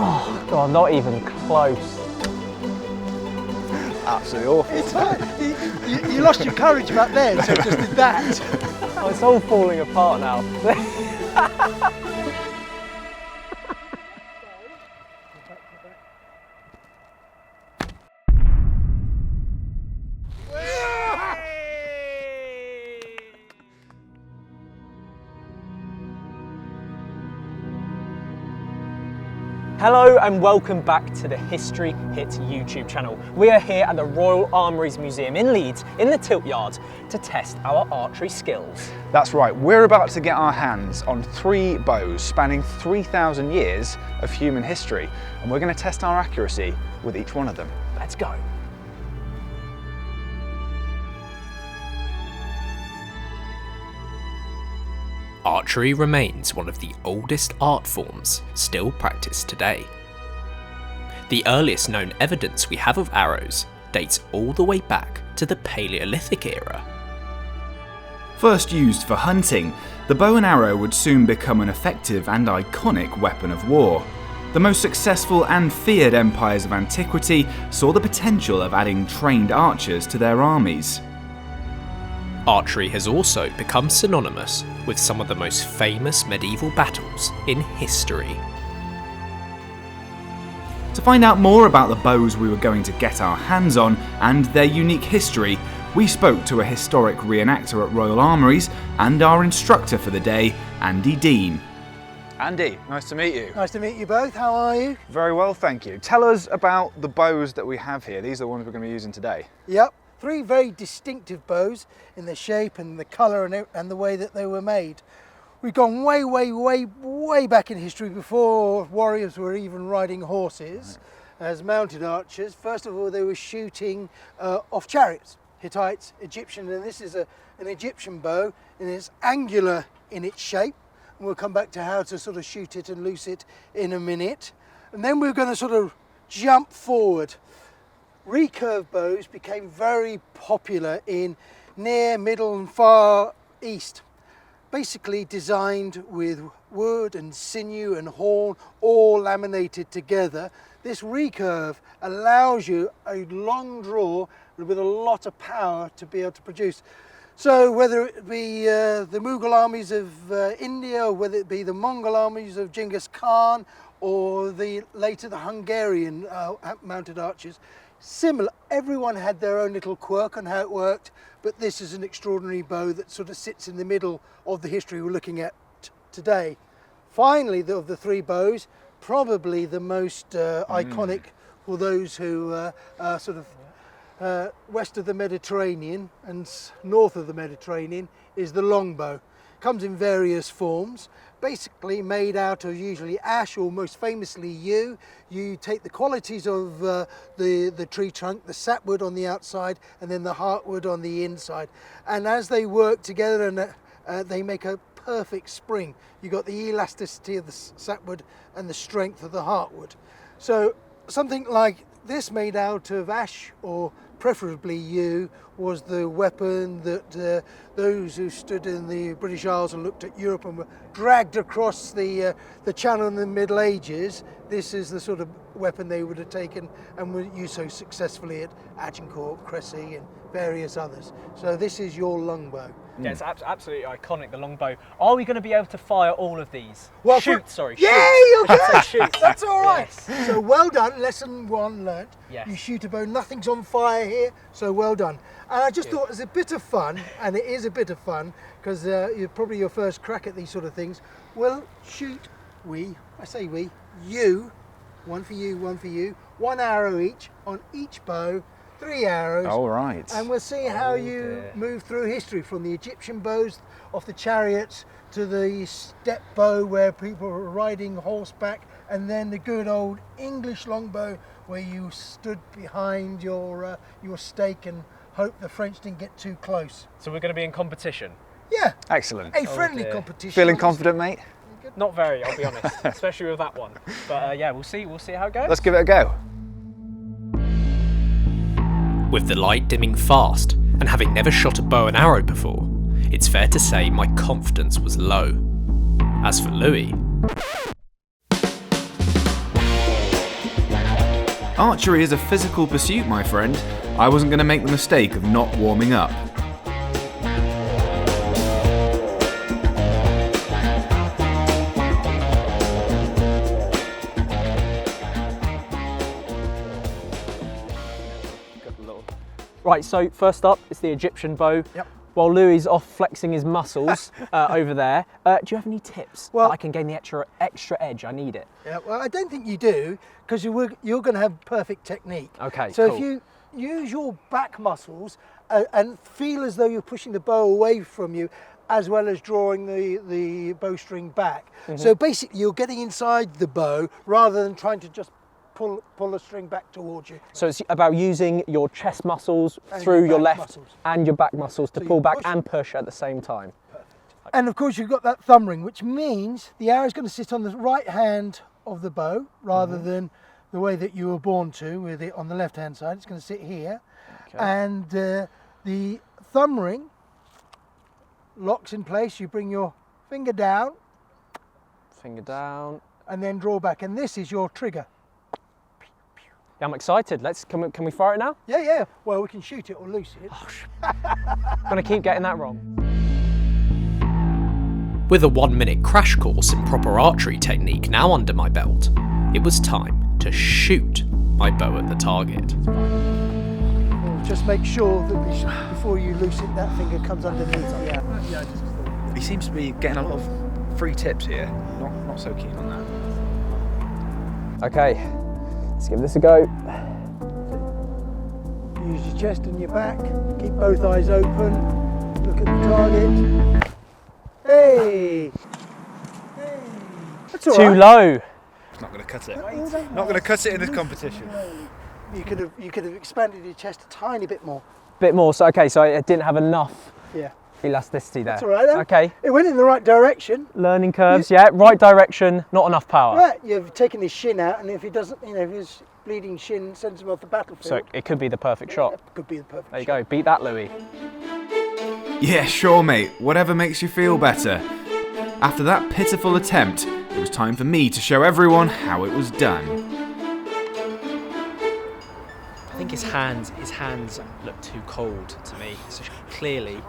Oh, God, not even close. Absolutely awful. You lost your courage back then, so just did that. Oh, it's all falling apart now. Hello and welcome back to the History Hit YouTube channel. We are here at the Royal Armouries Museum in Leeds, in the tiltyard, to test our archery skills. That's right, we're about to get our hands on 3 bows spanning 3,000 years of human history, and we're going to test our accuracy with each one of them. Let's go. Archery remains one of the oldest art forms still practiced today. The earliest known evidence we have of arrows dates all the way back to the Paleolithic era. First used for hunting, the bow and arrow would soon become an effective and iconic weapon of war. The most successful and feared empires of antiquity saw the potential of adding trained archers to their armies. Archery has also become synonymous with some of the most famous medieval battles in history. To find out more about the bows we were going to get our hands on and their unique history, we spoke to a historic reenactor at Royal Armouries and our instructor for the day, Andy Deane. Andy, nice to meet you. Nice to meet you both. How are you? Very well, thank you. Tell us about the bows that we have here. These are the ones we're going to be using today. Yep. 3 very distinctive bows in the shape and the colour and the way that they were made. We've gone way back in history before warriors were even riding horses as mounted archers. First of all, they were shooting off chariots, Hittites, Egyptian, and this is an Egyptian bow, and it's angular in its shape. And we'll come back to how to sort of shoot it and loose it in a minute. And then we're going to sort of jump forward. Recurve bows became very popular in near, middle and far east. Basically designed with wood and sinew and horn all laminated together. This recurve allows you a long draw with a lot of power to be able to produce. So whether it be the Mughal armies of India, or whether it be the Mongol armies of Genghis Khan, or later the Hungarian mounted archers, similar, everyone had their own little quirk on how it worked, but this is an extraordinary bow that sort of sits in the middle of the history we're looking at today. Finally, of the 3 bows, probably the most iconic for those who are sort of west of the Mediterranean and north of the Mediterranean is the longbow. Comes in various forms, basically made out of usually ash or most famously yew. You take the qualities of the tree trunk, the sapwood on the outside and then the heartwood on the inside. And as they work together and they make a perfect spring. You've got the elasticity of the sapwood and the strength of the heartwood. So something like this made out of ash or preferably yew was the weapon that those who stood in the British Isles and looked at Europe and were dragged across the Channel in the Middle Ages. This is the sort of weapon they would have taken and would use so successfully at Agincourt, Cressy and various others. So this is your longbow. Yeah, it's absolutely iconic, the longbow. Are we going to be able to fire all of these? Well, shoot, sorry. Yeah, shoot. you can. Shoot. That's all right. Yes. So well done. Lesson 1 learnt. Yes. You shoot a bow. Nothing's on fire here. So well done. And I just thought as a bit of fun, and it is a bit of fun because you're probably your first crack at these sort of things. We'll shoot. I say we. You. 1 for you. 1 for you. 1 arrow each on each bow. 3 arrows. All right. And we'll see how you move through history from the Egyptian bows off the chariots to the step bow where people were riding horseback, and then the good old English longbow where you stood behind your stake and hoped the French didn't get too close. So we're going to be in competition? Yeah. Excellent. A friendly competition. Feeling confident, mate? Not very, I'll be honest, especially with that one. But yeah, we'll see how it goes. Let's give it a go. With the light dimming fast and having never shot a bow and arrow before, it's fair to say my confidence was low. As for Louee, Archery is a physical pursuit, my friend. I wasn't going to make the mistake of not warming up. Right, so first up, it's the Egyptian bow. Yep. While Louie's off flexing his muscles over there, do you have any tips Well, that I can gain the extra edge? I need it. Yeah, well, I don't think you do, because you're going to have perfect technique. Okay, So cool. if you use your back muscles and feel as though you're pushing the bow away from you, as well as drawing the bowstring back. So basically, you're getting inside the bow rather than trying to just pull a string back towards you. So it's about using your chest muscles And through your your back left muscles. and your back muscles to So pull you back push. and push at the same time. And of course, you've got that thumb ring, which means the arrow is going to sit on the right hand of the bow rather than the way that you were born to, with it on the left hand side. It's going to sit here. Okay. And the thumb ring locks in place. You bring your finger down Finger down. and then draw back. And this is your trigger. Yeah, I'm excited. Can we fire it now? Yeah. Well, we can shoot it or loose it. I'm gonna keep getting that wrong. With a 1-minute crash course in proper archery technique now under my belt, it was time to shoot my bow at the target. Just make sure that before you loose it, that finger comes underneath the arrow. He seems to be getting a lot of free tips here. Not so keen on that. Okay, let's give this a go. Use your chest and your back. Keep both eyes open. Look at the target. Hey! That's all Too right. low. It's not going to cut it. Not going to cut it in this competition. You could have expanded your chest a tiny bit more. Bit more. So okay, so I didn't have enough Yeah. elasticity there. That's all right then. Okay. It went in the right direction. Learning curves. Yeah, right direction. Not enough power. Right. You've taken his shin out, and if he doesn't, if his bleeding shin sends him off the battlefield. So it could be the perfect shot. That could be the perfect There you shot. go. Beat that, Louie. Yeah, sure, mate. Whatever makes you feel better. After that pitiful attempt, it was time for me to show everyone how it was done. I think his hands look too cold to me. So clearly,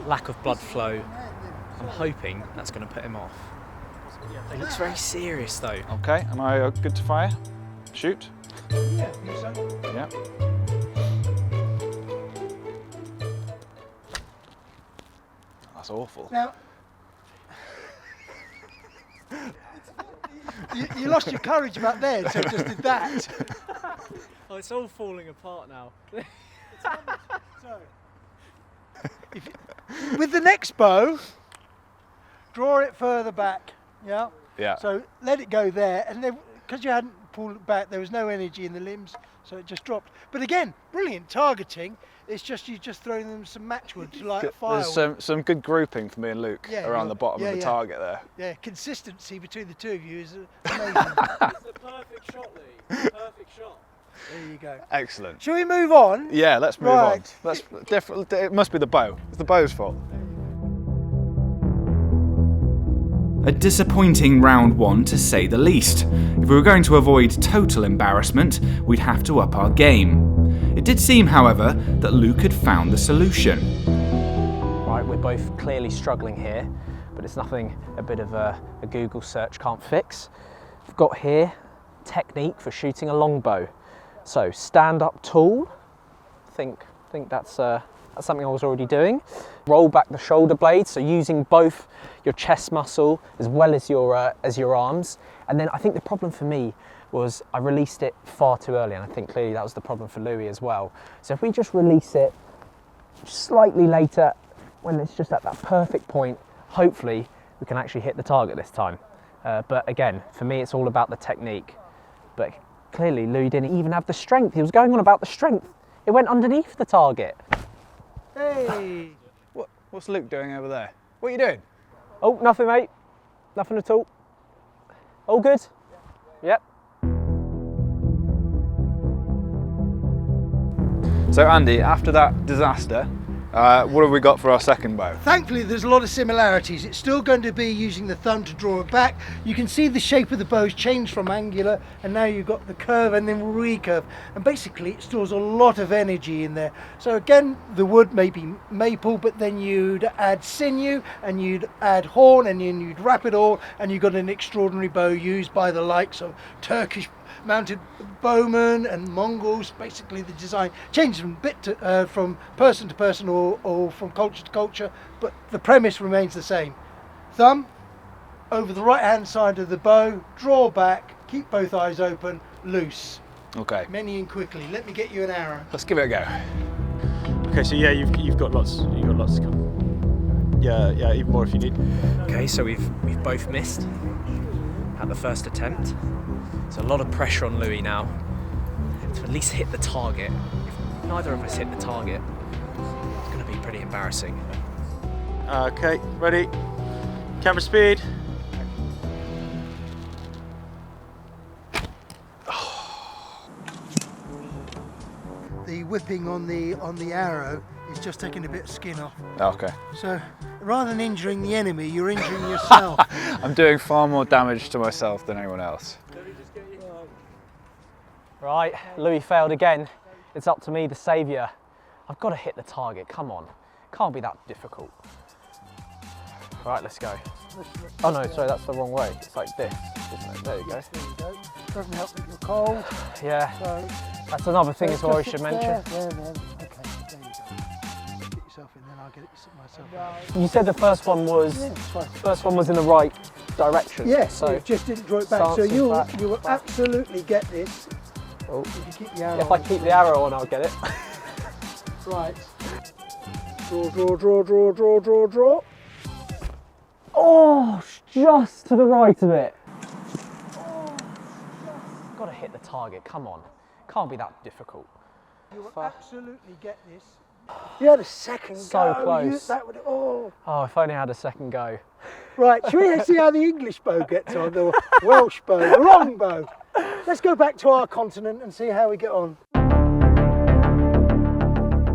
lack of blood flow. I'm hoping that's going to put him off. He looks very serious though. Okay, am I good to fire? Shoot? Yeah. I think so. Yeah. That's awful. Now. you lost your courage back there, so just did that. Oh, it's all falling apart now. With the next bow, draw it further back. Yeah. Yeah. So let it go there, and then because you hadn't pulled it back, there was no energy in the limbs, so it just dropped. But again, brilliant targeting. It's just you just throwing them some matchwood to light a fire. There's some good grouping for me and Luke Yeah, around the bottom of the yeah. target there. Yeah, consistency between the two of you is amazing. It's the perfect shot, Louie. Perfect shot. There you go. Excellent. Shall we move on? Yeah, let's move on. Right. Let's it must be the bow. It's the bow's fault. A disappointing round one, to say the least. If we were going to avoid total embarrassment, we'd have to up our game. It did seem, however, that Luke had found the solution. Right, we're both clearly struggling here, but it's nothing a bit of a Google search can't fix. I've got here technique for shooting a longbow. So stand up tall. Think that's something I was already doing. Roll back the shoulder blade, so using both your chest muscle as well as your arms. And then I think the problem for me was I released it far too early, and I think clearly that was the problem for Louie as well. So if we just release it slightly later, when it's just at that perfect point, hopefully we can actually hit the target this time. But again, for me it's all about the technique. But clearly Louie didn't even have the strength. He was going on about the strength. It went underneath the target. Hey! What's Luke doing over there? What are you doing? Oh, nothing, mate. Nothing at all. All good? Yep. So Andy, after that disaster, What have we got for our second bow? Thankfully, there's a lot of similarities. It's still going to be using the thumb to draw it back. You can see the shape of the bow's changed from angular, and now you've got the curve and then recurve. And basically, it stores a lot of energy in there. So again, the wood may be maple, but then you'd add sinew, and you'd add horn, and then you'd wrap it all, and you've got an extraordinary bow used by the likes of Turkish mounted bowmen and Mongols. Basically, the design changes from person to person or from culture to culture, but the premise remains the same. Thumb over the right hand side of the bow, draw back, keep both eyes open, loose. Okay, Many quickly. Let me get you an arrow. let's give it a go. Okay, so yeah, you've got lots to come. Yeah, even more if you need. Okay, so we've both missed at the first attempt. There's a lot of pressure on Louee now to at least hit the target. If neither of us hit the target, it's going to be pretty embarrassing. Okay, ready? Camera speed. The whipping on the arrow is just taking a bit of skin off. Okay. So rather than injuring the enemy, you're injuring yourself. I'm doing far more damage to myself than anyone else. Right, Louee failed again. It's up to me, the saviour. I've got to hit the target, come on. Can't be that difficult. Right, let's go. Oh no, sorry, that's the wrong way. It's like this, isn't it? There you go. Yes, there you go. Doesn't help that you're cold. Yeah, So that's another thing as well we should mention. There, then. Okay, there you go. Get yourself in, then I'll get it myself. You said the first one was in the right direction. Yes, so you just didn't draw it back. So stance you and back. will absolutely get this Oh. if you keep the arrow. If I keep the arrow on, I'll get it. Right. Draw. Oh, just to the right of it. Got to hit the target, come on. Can't be that difficult. You will absolutely get this. You had a second So go. close. That would, oh. Oh, if only I had a second go. Right, shall we see how the English bow gets on, the Welsh bow, the longbow? Let's go back to our continent and see how we get on.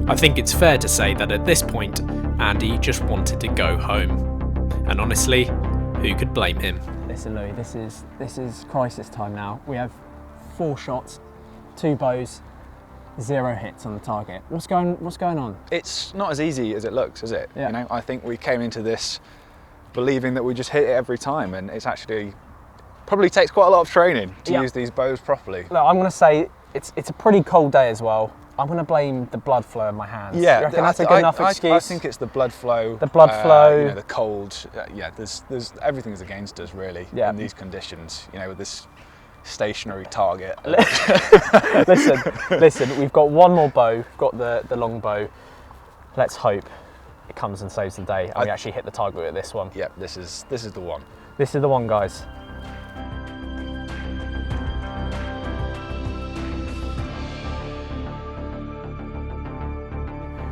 I think it's fair to say that at this point, Andy just wanted to go home. And honestly, who could blame him? Listen, Louee, this is crisis time now. We have 4 shots, 2 bows, 0 hits on the target. What's going on? It's not as easy as it looks, is it? Yeah. You know, I think we came into this believing that we just hit it every time, and it's actually probably takes quite a lot of training to use these bows properly. Look, I'm going to say it's a pretty cold day as well. I'm going to blame the blood flow in my hands. Yeah, you reckon that's a good enough excuse? I think it's the blood flow. The blood flow. You know, the cold. Yeah, there's everything's against us really in these conditions. You know, with this stationary target. listen. We've got one more bow. We've got the long bow. Let's hope it comes and saves the day, and we actually hit the target with this one. Yeah, this is the one. This is the one, guys.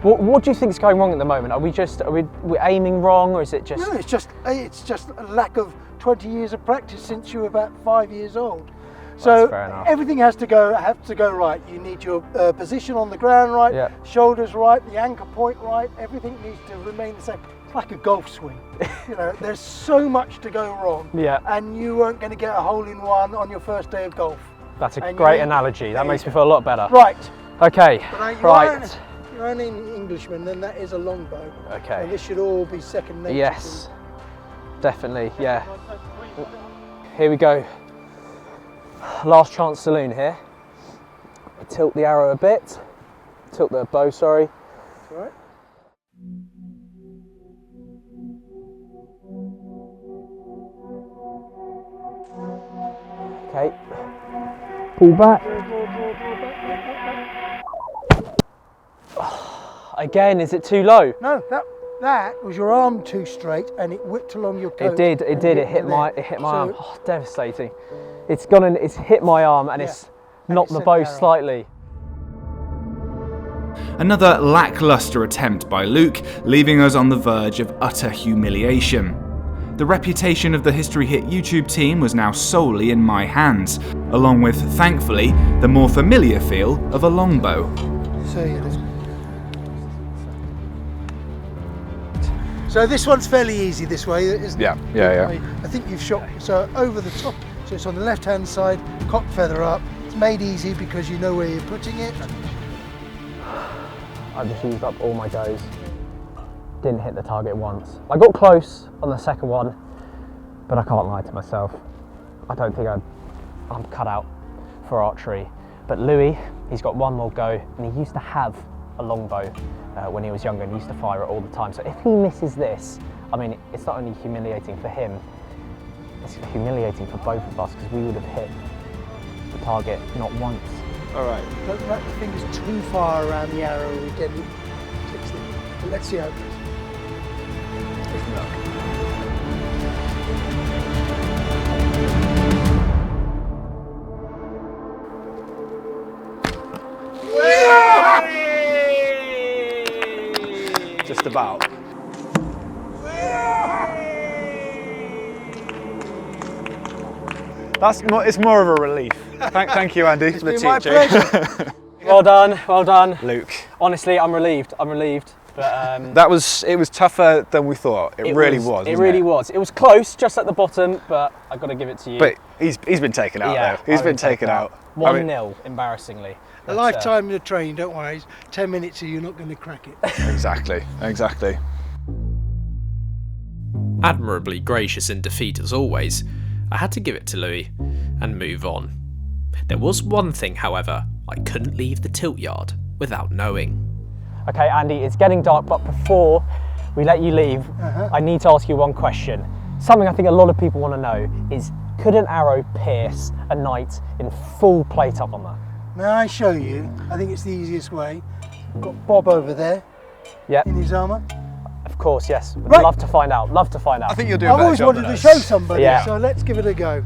What do you think is going wrong at the moment? Are we aiming wrong, or is it just? No, it's just a lack of 20 years of practice since you were about 5 years old. So fair enough. everything has to go right. You need your position on the ground right, shoulders right, the anchor point right. Everything needs to remain the same. It's like a golf swing. You know, there's so much to go wrong. Yeah. And you weren't going to get a hole-in-one on your first day of golf. That's a great analogy. That makes me feel a lot better. Right. Okay. Right. You're an Englishman, then that is a longbow. Okay. And this should all be second nature. Yes. Definitely. Yeah. Here we go. Last chance saloon here. Tilt the arrow a bit. Tilt the bow, sorry. That's all right. Okay. Pull back. Again, is it too low? No, that was your arm too straight, and it whipped along your coat. It did. It hit my arm. Oh, devastating. It's hit my arm, and it's knocked the bow slightly. Another lacklustre attempt by Luke, leaving us on the verge of utter humiliation. The reputation of the History Hit YouTube team was now solely in my hands, along with, thankfully, the more familiar feel of a longbow. So yeah, So this one's fairly easy this way, isn't Yeah, it? yeah, yeah. I think you've shot so over the top. So it's on the left-hand side, cock feather up. It's made easy because you know where you're putting it. I just used up all my goes. Didn't hit the target once. I got close on the second one, but I can't lie to myself. I don't think I'm cut out for archery. But Louee, he's got one more go, and he used to have a longbow when he was younger and he used to fire it all the time. So if he misses this, I mean, it's not only humiliating for him, it's humiliating for both of us because we would have hit the target not once. All right. Don't wrap your fingers too far around the arrow again. But let's see how it goes. Wish me luck. Just about. It's more of a relief. Thank you, Andy, for the been my teaching. pleasure. Well done. Luke. Honestly, I'm relieved. But It was tougher than we thought. It really was. It really was. It was close, just at the bottom, but I got to give it to you. But he's been taken out Yeah, though. He's I've been taken out. 1-0, embarrassingly. A But, lifetime in a train, don't worry. 10 minutes and you're not going to crack it. Exactly. Admirably gracious in defeat as always, I had to give it to Louee and move on. There was one thing, however, I couldn't leave the tiltyard without knowing. Okay, Andy, it's getting dark, but before we let you leave, I need to ask you one question. Something I think a lot of people want to know is, could an arrow pierce a knight in full plate armour? May I show you? I think it's the easiest way. Got Bob over there Yep, in his armour. of course, yes. Would Right. love to find out, I think you'll do a I've better always job wanted than to us. show somebody, Yeah. so let's give it a go.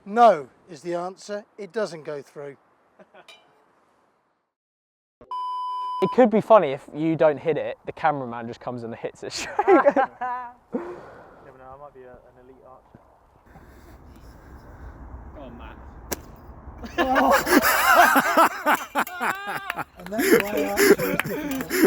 No is the answer. It doesn't go through. It could be funny if you don't hit it, the cameraman just comes and hits it straight. Never know, I might be an elite archer. Go on, Matt. And that's why archery is difficult.